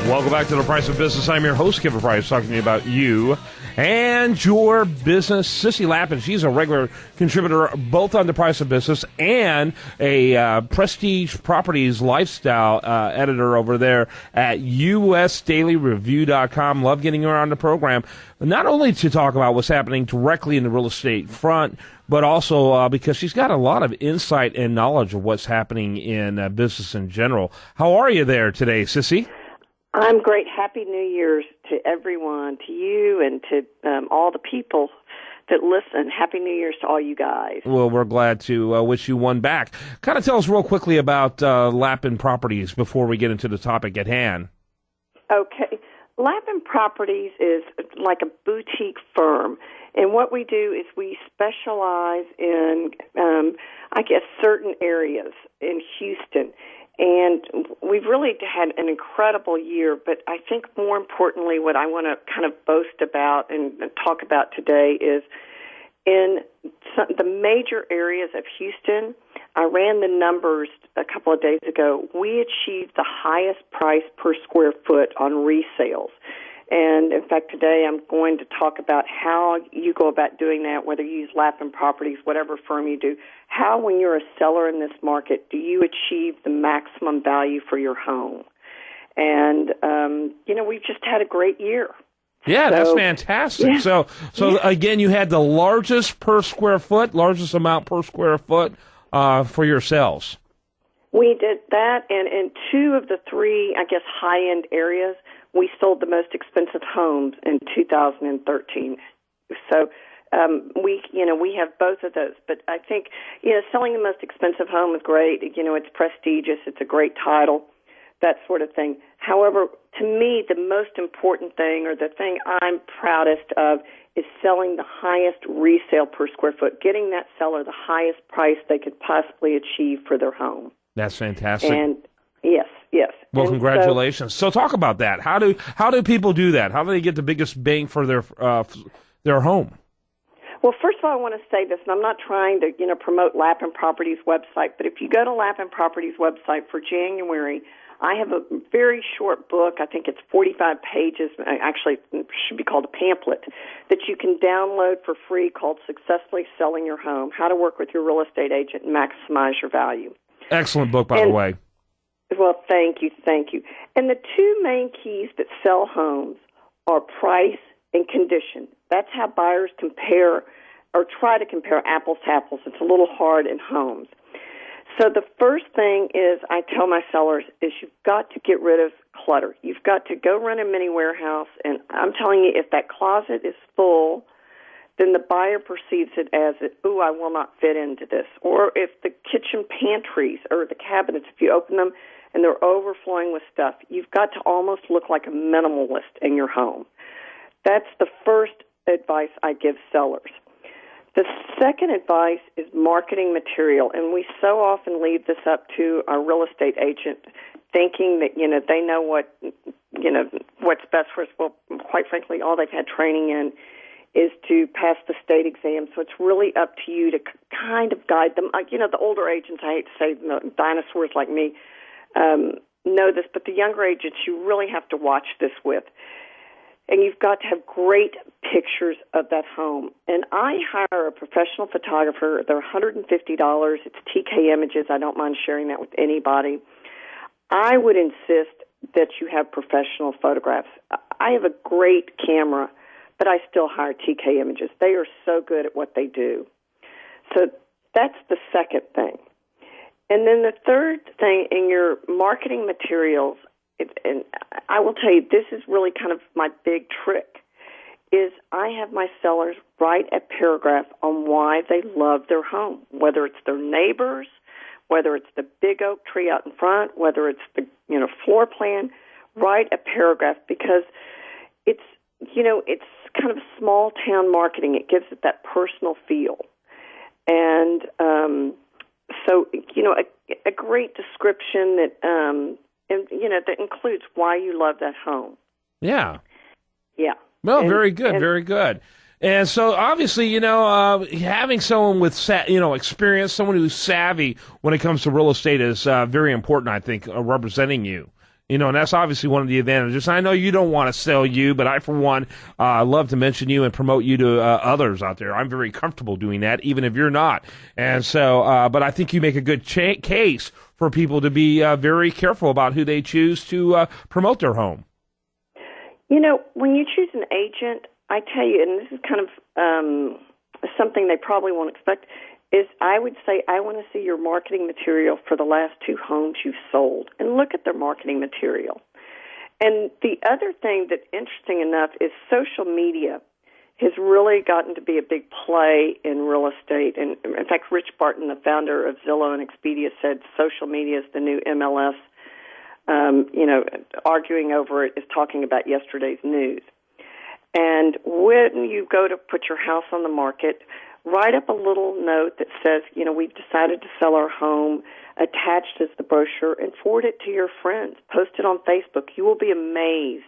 Welcome back to The Price of Business. I'm your host, Kipper Price, talking to you about you and your business. Sissy Lappin, she's a regular contributor both on The Price of Business and a Prestige Properties lifestyle editor over there at usdailyreview.com. Love getting her on the program, not only to talk about what's happening directly in the real estate front, but also because she's got a lot of insight and knowledge of what's happening in business in general. How are you there today, Sissy? I'm great. Happy New Year's to everyone, to you and to all the people that listen. Happy New Year's to all you guys. Well, we're glad to wish you one back. Kind of tell us real quickly about Lappin Properties before we get into the topic at hand. Okay. Lappin Properties is like a boutique firm, and what we do is we specialize in, certain areas in Houston. And we've really had an incredible year, but I think more importantly what I want to kind of boast about and talk about today is in the major areas of Houston. I ran the numbers a couple of days ago. We achieved the highest price per square foot on resales. And, in fact, today I'm going to talk about how you go about doing that, whether you use Lappin Properties, whatever firm you do. How, when you're a seller in this market, do you achieve the maximum value for your home? And, we've just had a great year. Yeah, that's fantastic. Yeah. So again, you had the largest amount per square foot for yourselves. We did that, and in two of the three, high-end areas, we sold the most expensive homes in 2013. So we have both of those. But I think, selling the most expensive home is great. It's prestigious. It's a great title, that sort of thing. However, to me, the most important thing, or the thing I'm proudest of, is selling the highest resale per square foot, getting that seller the highest price they could possibly achieve for their home. That's fantastic. And yes. Well, and congratulations. So talk about that. How do people do that? How do they get the biggest bang for their home? Well, first of all, I want to say this, and I'm not trying to promote Lappin Properties website, but if you go to Lappin Properties website for January, I have a very short book. I think it's 45 pages. Actually, it should be called a pamphlet that you can download for free called Successfully Selling Your Home: How to Work with Your Real Estate Agent and Maximize Your Value. Excellent book, by the way. Well, thank you. And the two main keys that sell homes are price and condition. That's how buyers compare or try to compare apples to apples. It's a little hard in homes. So the first thing is I tell my sellers is you've got to get rid of clutter. You've got to go run a mini warehouse, and I'm telling you, if that closet is full, then the buyer perceives it as, I will not fit into this. Or if the kitchen pantries or the cabinets, if you open them and they're overflowing with stuff, you've got to almost look like a minimalist in your home. That's the first advice I give sellers. The second advice is marketing material, and we so often leave this up to our real estate agent, thinking that they know what's best for us. Well, quite frankly, all they've had training in is to pass the state exam, so it's really up to you to kind of guide them. The older agents, I hate to say, dinosaurs like me, know this, but the younger agents, you really have to watch this with. And you've got to have great pictures of that home. And I hire a professional photographer. They're $150. It's TK Images. I don't mind sharing that with anybody. I would insist that you have professional photographs. I have a great camera, but I still hire TK Images. They are so good at what they do. So that's the second thing. And then the third thing in your marketing materials, and I will tell you, this is really kind of my big trick, is I have my sellers write a paragraph on why they love their home, whether it's their neighbors, whether it's the big oak tree out in front, whether it's the floor plan. Write a paragraph, because it's kind of small town marketing. It gives it that personal feel, and so a great description that. That includes why you love that home. Yeah. Yeah. Well, very good, very good. And so, obviously, having someone with, experience, someone who's savvy when it comes to real estate is very important, I think, representing you. And that's obviously one of the advantages. I know you don't want to sell you, but I, for one, love to mention you and promote you to others out there. I'm very comfortable doing that, even if you're not. And so, but I think you make a good case for people to be very careful about who they choose to promote their home. When you choose an agent, I tell you, and this is kind of something they probably won't expect, is I would say I want to see your marketing material for the last 2 homes you've sold and look at their marketing material. And the other thing that's interesting enough is social media has really gotten to be a big play in real estate. And in fact, Rich Barton, the founder of Zillow and Expedia, said social media is the new MLS. Arguing over it is talking about yesterday's news. And when you go to put your house on the market, write up a little note that says, we've decided to sell our home, attached is the brochure, and forward it to your friends. Post it on Facebook. You will be amazed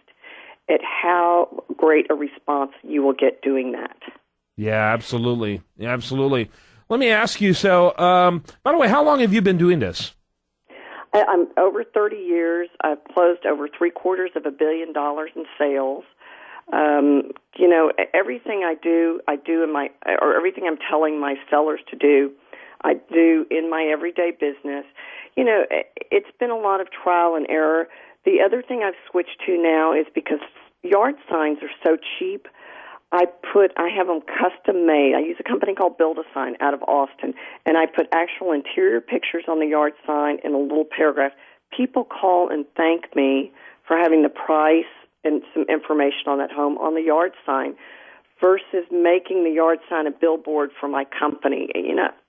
at how great a response you will get doing that. Yeah, absolutely. Yeah, absolutely. Let me ask you, so, by the way, how long have you been doing this? I'm over 30 years. I've closed over $750 million in sales. Everything I do everything I'm telling my sellers to do, I do in my everyday business. It's been a lot of trial and error. The other thing I've switched to now is because yard signs are so cheap, I have them custom made. I use a company called Build-A-Sign out of Austin, and I put actual interior pictures on the yard sign in a little paragraph. People call and thank me for having the price and some information on that home on the yard sign versus making the yard sign a billboard for my company.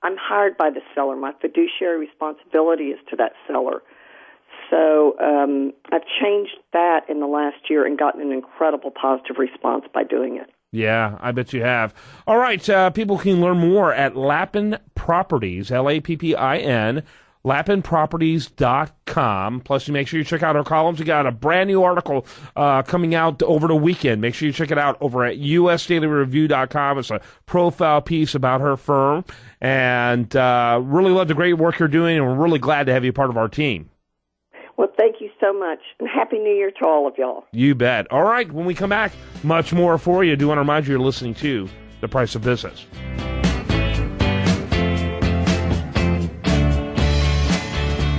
I'm hired by the seller. My fiduciary responsibility is to that seller. So I've changed that in the last year and gotten an incredible positive response by doing it. Yeah, I bet you have. All right, people can learn more at Lappin Properties, Lappin, lappinproperties.com. Plus, you make sure you check out our columns. We got a brand new article coming out over the weekend. Make sure you check it out over at usdailyreview.com. It's a profile piece about her firm. And really love the great work you're doing, and we're really glad to have you part of our team. Well, thank you so much, and Happy New Year to all of y'all. You bet. All right, when we come back, much more for you. I do want to remind you you're listening to The Price of Business.